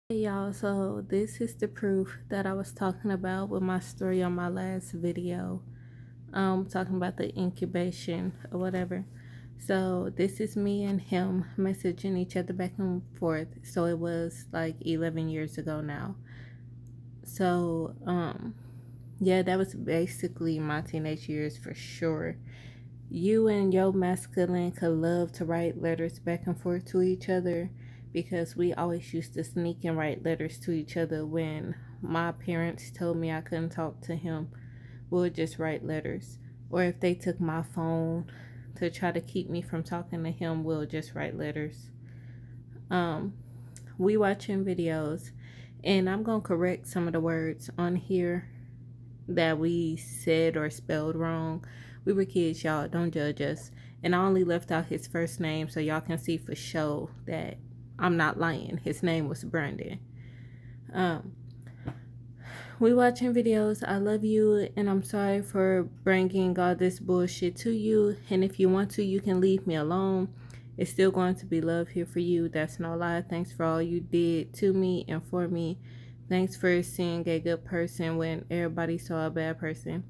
Hey y'all, so this is the proof that I was talking about with my story on my last video. Talking about the incubation or whatever. So this is me and him messaging each other back and forth. So it was like 11 years ago now. So yeah, that was basically my teenage years for sure. You and your masculine could love to write letters back and forth to each other because we always used to sneak and write letters to each other when my parents told me I couldn't talk to him. We would just write letters. Or if they took my phone to try to keep me from talking to him, we'll just write letters. Um, we watching videos, and I'm gonna correct some of the words on here that we said or spelled wrong. We were kids, y'all. Don't judge us. And I only left out his first name so y'all can see for sure that I'm not lying. His name was Brandon. Um, we watching videos. I love you, and I'm sorry for bringing all this bullshit to you. And if you want to, you can leave me alone. It's still going to be love here for you. That's no lie. Thanks for all you did to me and for me. Thanks for seeing a good person when everybody saw a bad person.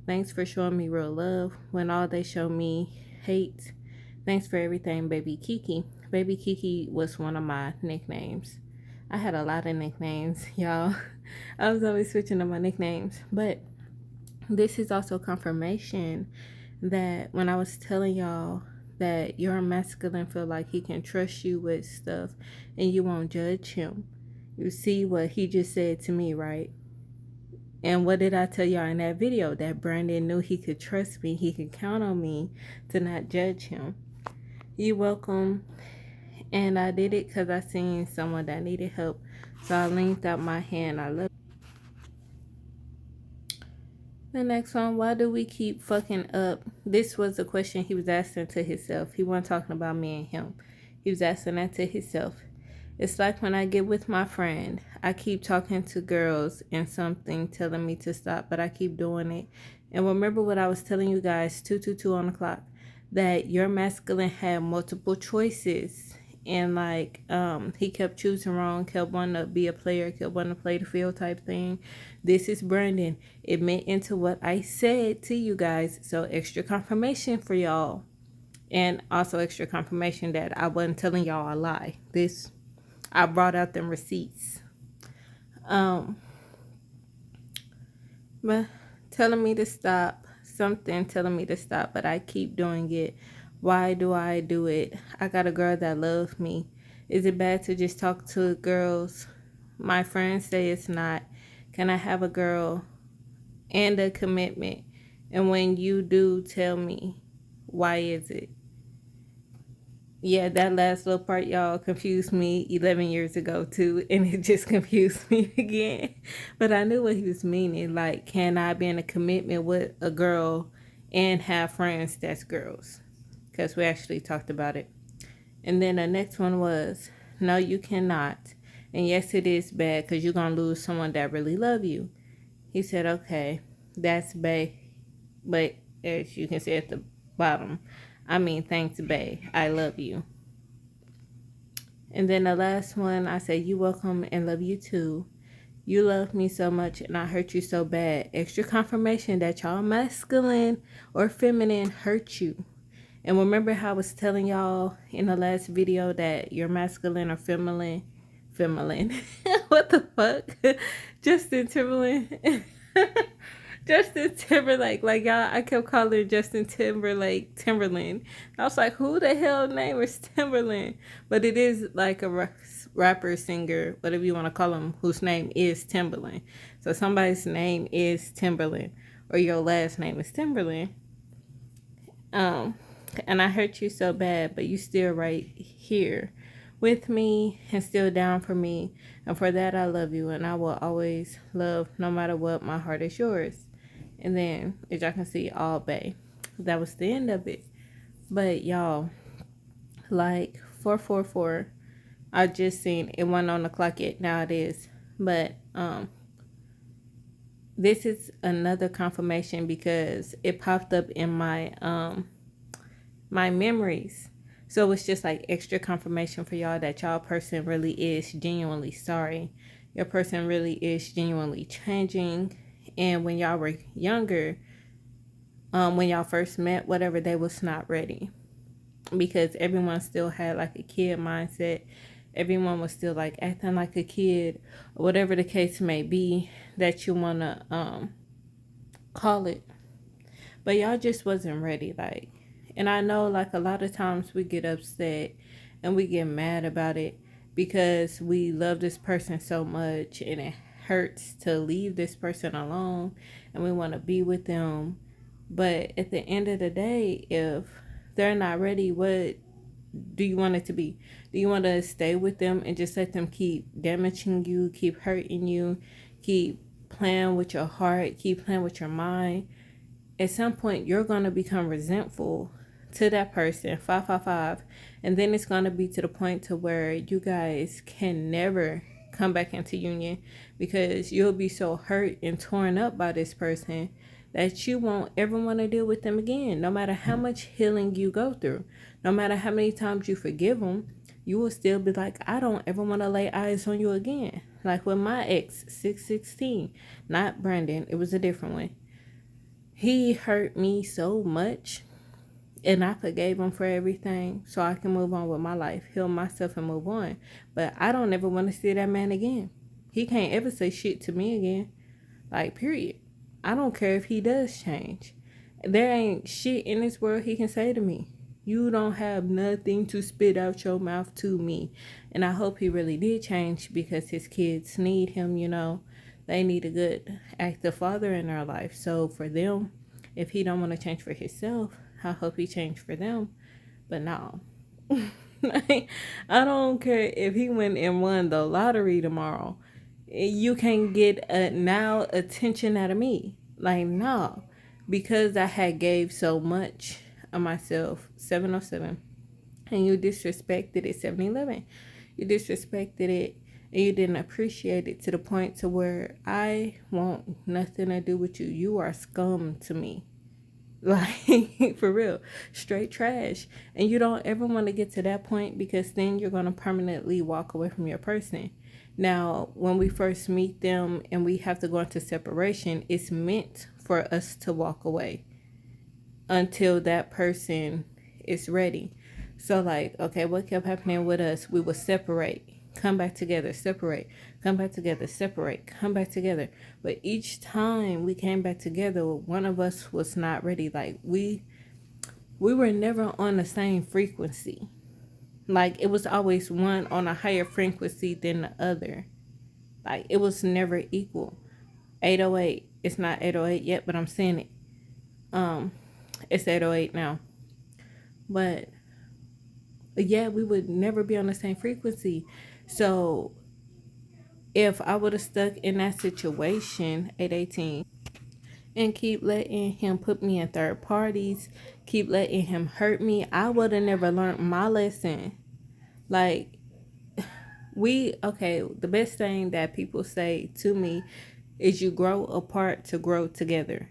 Thanks for showing me real love when all they show me hate. Thanks for everything, Baby Kiki. Baby Kiki was one of my nicknames. I had a lot of nicknames, y'all. I was always switching up my nicknames. But this is also confirmation that when I was telling y'all that your masculine feel like he can trust you with stuff and you won't judge him. You see what he just said to me, right? And what did I tell y'all in that video? That Brandon knew he could trust me. He could count on me to not judge him. You welcome. And I did it because I seen someone that needed help. So I linked out my hand. I love the next one. Why do we keep fucking up? This was a question he was asking to himself. He wasn't talking about me and him. He was asking that to himself. It's like when I get with my friend, I keep talking to girls and something telling me to stop, but I keep doing it. And remember what I was telling you guys, 222 on the clock, that your masculine had multiple choices. And like he kept choosing wrong, kept wanting to be a player, kept wanting to play the field type thing. This is Brandon. It meant into what I said to you guys. So extra confirmation for y'all. And also extra confirmation that I wasn't telling y'all a lie. I brought out them receipts. Um, but telling me to stop, something telling me to stop, but I keep doing it. Why do I do it? I got a girl that loves me. Is it bad to just talk to girls? My friends say it's not. Can I have a girl and a commitment? And when you do, tell me, why is it? Yeah, that last little part, y'all, confused me 11 years ago, too. And it just confused me again. But I knew what he was meaning. Like, can I be in a commitment with a girl and have friends that's girls? Because we actually talked about it. And then the next one was, no, you cannot. And yes, it is bad because you're going to lose someone that really love you. He said, okay, that's bae. But as you can see at the bottom, I mean, thanks, bae. I love you. And then the last one, I said, you welcome and love you too. You love me so much and I hurt you so bad. Extra confirmation that y'all masculine or feminine hurt you. And remember how I was telling y'all in the last video that you're masculine or feminine? Feminine. What the fuck? Justin Timberlake. Justin Timberlake. Like, y'all, I kept calling Justin Timberlake Timberland. I was like, who the hell name is Timberland? But it is like a rapper, singer, whatever you want to call him, whose name is Timberland. So somebody's name is Timberland, or your last name is Timberland. And I hurt you so bad, but you still right here with me and still down for me. And for that, I love you. And I will always love, no matter what, my heart is yours. And then, as y'all can see, all bae. That was the end of it. But y'all, like 444, I just seen it wasn't on the clock yet. Now it is. But this is another confirmation because it popped up in my my memories. So it's just like extra confirmation for y'all that y'all person really is genuinely sorry. Your person really is genuinely changing. And when y'all were younger, when y'all first met, whatever, they was not ready, because everyone still had like a kid mindset. Everyone was still like acting like a kid, or whatever the case may be that you want to call it. But y'all just wasn't ready. Like, and I know like a lot of times we get upset and we get mad about it because we love this person so much and it hurts to leave this person alone and we want to be with them. But at the end of the day, if they're not ready, what do you want it to be? Do you want to stay with them and just let them keep damaging you, keep hurting you, keep playing with your heart, keep playing with your mind? At some point, you're going to become resentful to that person, 555, and then it's going to be to the point to where you guys can never come back into union, because you'll be so hurt and torn up by this person that you won't ever want to deal with them again. No matter how much healing you go through, no matter how many times you forgive them, you will still be like, I don't ever want to lay eyes on you again. Like with my ex, 616, not Brandon, it was a different one. He hurt me so much, and I forgave him for everything so I can move on with my life, heal myself, and move on. But I don't ever want to see that man again. He can't ever say shit to me again. Like, period. I don't care if he does change. There ain't shit in this world he can say to me. You don't have nothing to spit out your mouth to me. And I hope he really did change, because his kids need him, you know. They need a good active father in their life. So for them, if he don't want to change for himself, I hope he changed for them. But no. I don't care if he went and won the lottery tomorrow. You can't get now attention out of me. Like, no. Because I had gave so much of myself, 707, and you disrespected it, 711. You disrespected it and you didn't appreciate it to the point to where I want nothing to do with you. You are scum to me. Like, for real, straight trash. And you don't ever want to get to that point, because then you're going to permanently walk away from your person. Now, when we first meet them and we have to go into separation, it's meant for us to walk away until that person is ready. So like, okay, what kept happening with us? We would separate, come back together, separate, come back together, separate, come back together. But each time we came back together, one of us was not ready. Like, we were never on the same frequency. Like, it was always one on a higher frequency than the other. Like, it was never equal. 808. It's not 808 yet, but I'm saying it. It's 808 now. But yeah, we would never be on the same frequency. So if I would have stuck in that situation, 818, and keep letting him put me in third parties, keep letting him hurt me, I would have never learned my lesson. Like, the best thing that people say to me is, you grow apart to grow together.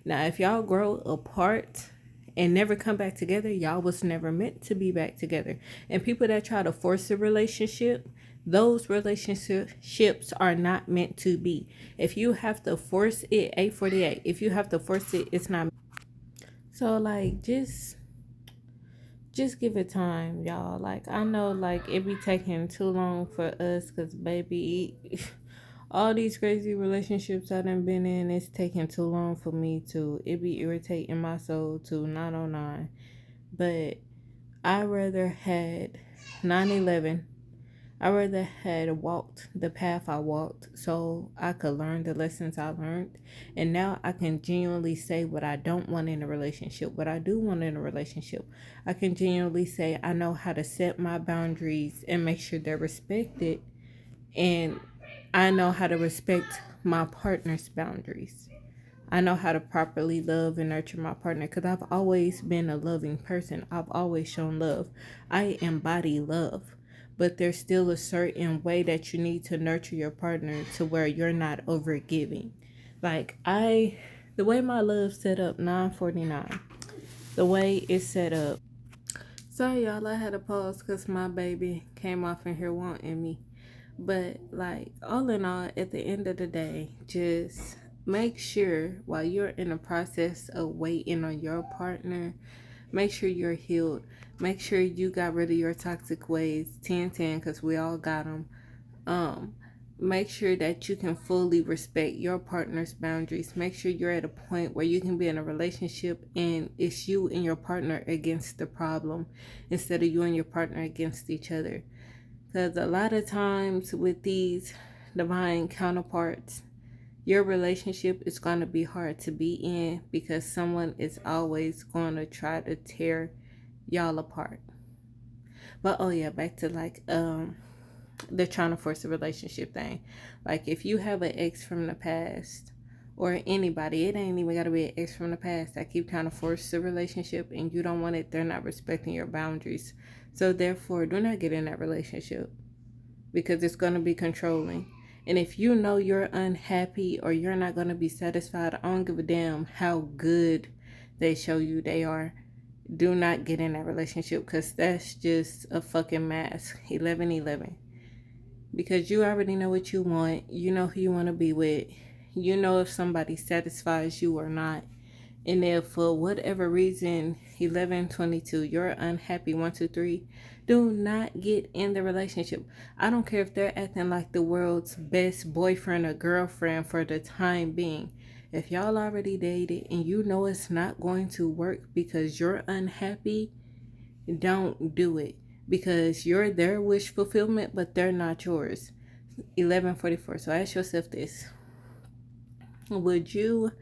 Now, if y'all grow apart and never come back together, y'all was never meant to be back together. And people that try to force a relationship, those relationships are not meant to be. If you have to force it, 848, if you have to force it, it's not. So like, just give it time, y'all. Like, I know like it be taking too long for us, because baby, all these crazy relationships I done been in, it's taking too long for me to, it be irritating my soul to 909. But I rather had 911. I rather had walked the path I walked so I could learn the lessons I learned. And now I can genuinely say what I don't want in a relationship, what I do want in a relationship. I can genuinely say I know how to set my boundaries and make sure they're respected. And I know how to respect my partner's boundaries. I know how to properly love and nurture my partner, because I've always been a loving person. I've always shown love. I embody love. But there's still a certain way that you need to nurture your partner to where you're not over giving. Like, the way my love set up, 949, the way it's set up, Sorry, y'all, I had to pause because my baby came off in here wanting me. But, like, all in all, at the end of the day, just make sure while you're in the process of waiting on your partner, make sure you're healed. Make sure you got rid of your toxic ways, 10-10, because we all got them. um Make sure that you can fully respect your partner's boundaries. Make sure you're at a point where you can be in a relationship and it's you and your partner against the problem instead of you and your partner against each other, because a lot of times with these divine counterparts, your relationship is going to be hard to be in because someone is always going to try to tear y'all apart. But oh yeah, back to like they're trying to force a relationship thing. Like if you have an ex from the past or anybody, it ain't even gotta be an ex from the past that keep trying to force a relationship and you don't want it, they're not respecting your boundaries. So therefore, do not get in that relationship because it's gonna be controlling. And if you know you're unhappy or you're not gonna be satisfied, I don't give a damn how good they show you they are. Do not get in that relationship because that's just a fucking mask. 11-11, because you already know what you want. You know who you want to be with. You know if somebody satisfies you or not. And if for whatever reason, 11-22, you're unhappy, 1, 2, 3, do not get in the relationship. I don't care if they're acting like the world's best boyfriend or girlfriend for the time being. If y'all already dated and you know it's not going to work because you're unhappy, don't do it, because you're their wish fulfillment, but they're not yours. 11:44. So ask yourself this: would you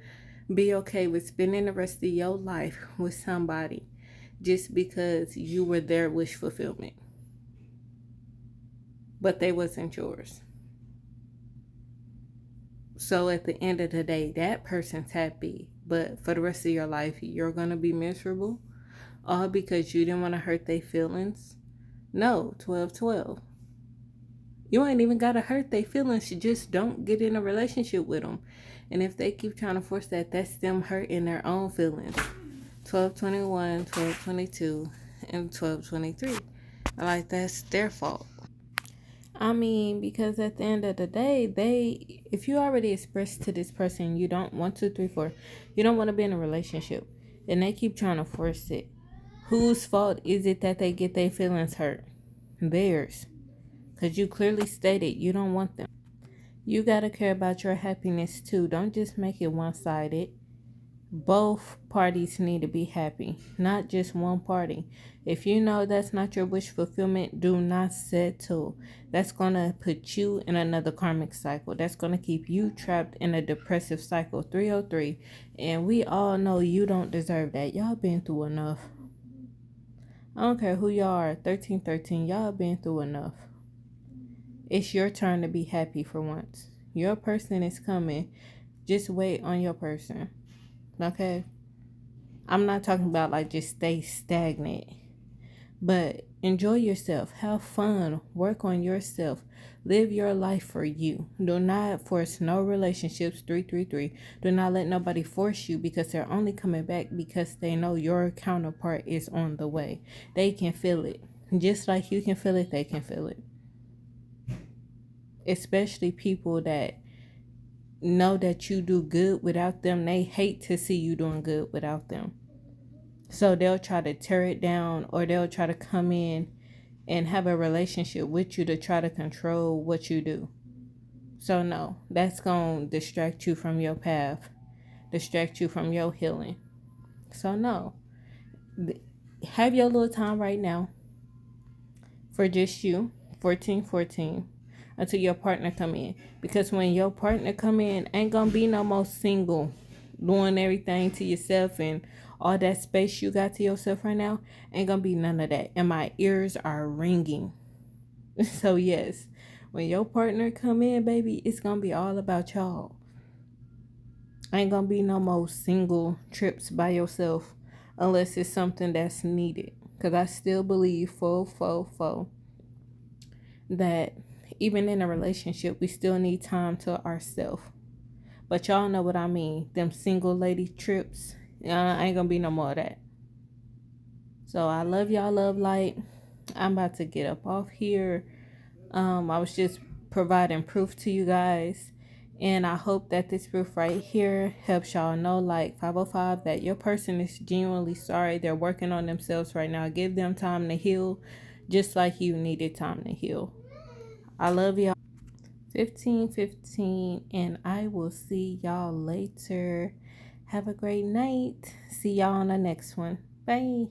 be okay with spending the rest of your life with somebody just because you were their wish fulfillment, but they wasn't yours? So at the end of the day, that person's happy, but for the rest of your life, you're gonna be miserable, all because you didn't want to hurt their feelings. No, 12-12. You ain't even gotta hurt their feelings. You just don't get in a relationship with them. And if they keep trying to force that, that's them hurting their own feelings. 12-21, 12-22, and 12-23. Like, that's their fault. I mean, because at the end of the day, if you already expressed to this person you don't, 1, 2, 3, 4, you don't want to be in a relationship, and they keep trying to force it, whose fault is it that they get their feelings hurt? Theirs. Because you clearly stated you don't want them. You got to care about your happiness too. Don't just make it one-sided. Both parties need to be happy, not just one party. If you know that's not your wish fulfillment, do not settle. That's going to put you in another karmic cycle. That's going to keep you trapped in a depressive cycle. 303. And we all know you don't deserve that. Y'all been through enough. I don't care who y'all are. 13-13. Y'all been through enough. It's your turn to be happy for once. Your person is coming. Just wait on your person. Okay? I'm not talking about like just stay stagnant. But enjoy yourself. Have fun. Work on yourself. Live your life for you. Do not force no relationships. 333. Do not let nobody force you, because they're only coming back because they know your counterpart is on the way. They can feel it. Just like you can feel it, they can feel it. Especially people that know that you do good without them. They hate to see you doing good without them. So they'll try to tear it down, or they'll try to come in and have a relationship with you to try to control what you do. So no, that's going to distract you from your path, distract you from your healing. So no, have your little time right now for just you, 14-14, until your partner come in. Because when your partner come in, ain't gonna be no more single, doing everything to yourself, and all that space you got to yourself right now, ain't gonna be none of that. And my ears are ringing. So yes, when your partner come in, baby, it's gonna be all about y'all. Ain't gonna be no more single trips by yourself unless it's something that's needed. Because I still believe full that even in a relationship, we still need time to ourselves. But y'all know what I mean. Them single lady trips, ain't gonna be no more of that. So I love y'all, love light. I'm about to get up off here. I was just providing proof to you guys. And I hope that this proof right here helps y'all know, like 505, that your person is genuinely sorry. They're working on themselves right now. Give them time to heal, just like you needed time to heal. I love y'all. 15:15, and I will see y'all later. Have a great night. See y'all on the next one. Bye.